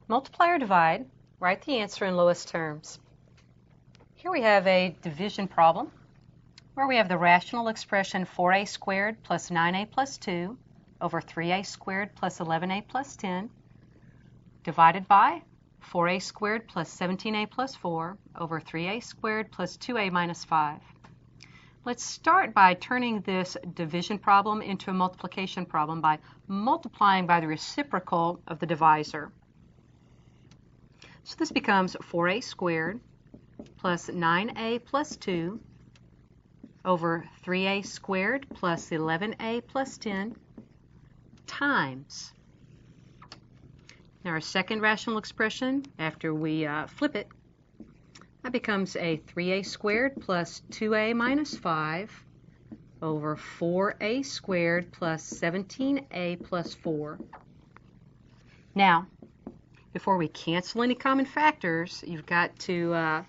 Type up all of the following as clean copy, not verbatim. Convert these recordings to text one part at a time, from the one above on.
Multiply or divide, write the answer in lowest terms. Here we have a division problem where we have the rational expression 4a squared plus 9a plus 2 over 3a squared plus 11a plus 10 divided by 4a squared plus 17a plus 4 over 3a squared plus 2a minus 5. Let's start by turning this division problem into a multiplication problem by multiplying by the reciprocal of the divisor. So this becomes 4a squared plus 9a plus 2 over 3a squared plus 11a plus 10 times. Now our second rational expression, after we flip it, that becomes a 3a squared plus 2a minus 5 over 4a squared plus 17a plus 4. Now, before we cancel any common factors, you've got to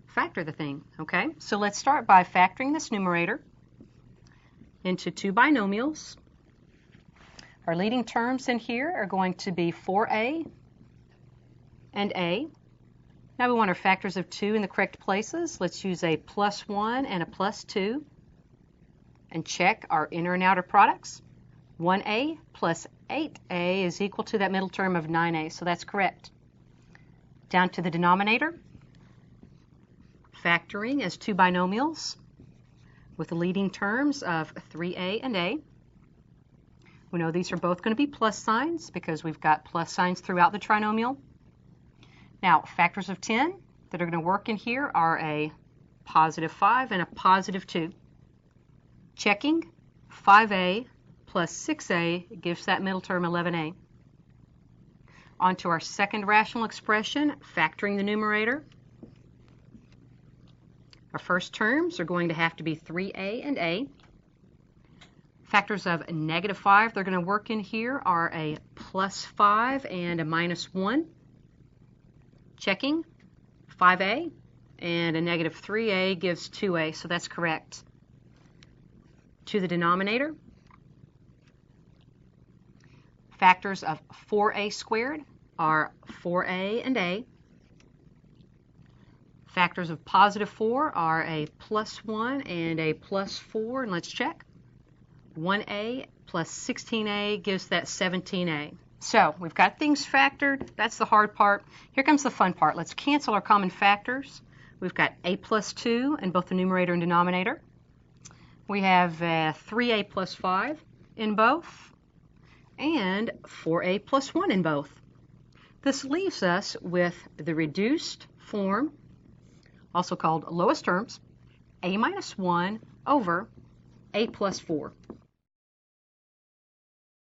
factor the thing, okay? So let's start by factoring this numerator into two binomials. Our leading terms in here are going to be 4a and a. Now we want our factors of 2 in the correct places. Let's use a plus 1 and a plus 2 and check our inner and outer products. 1a plus 8a is equal to that middle term of 9a, so that's correct. Down to the denominator, factoring as two binomials with the leading terms of 3a and a. We know these are both going to be plus signs because we've got plus signs throughout the trinomial. Now, factors of 10 that are going to work in here are a positive 5 and a positive 2. Checking, 5a plus 6a gives that middle term 11a. On to our second rational expression, factoring the numerator. Our first terms are going to have to be 3a and a. Factors of negative 5 they're going to work in here are a plus 5 and a minus 1. Checking, 5a and a negative 3a gives 2a, so that's correct. To the denominator, factors of 4a squared are 4a and a. Factors of positive 4 are a plus 1 and a plus 4, and let's check. 1a plus 16a gives that 17a. So we've got things factored. That's the hard part. Here comes the fun part. Let's cancel our common factors. We've got a plus 2 in both the numerator and denominator. We have 3a plus 5 in both and 4a plus 1 in both. This leaves us with the reduced form, also called lowest terms, a minus 1 over a plus 4.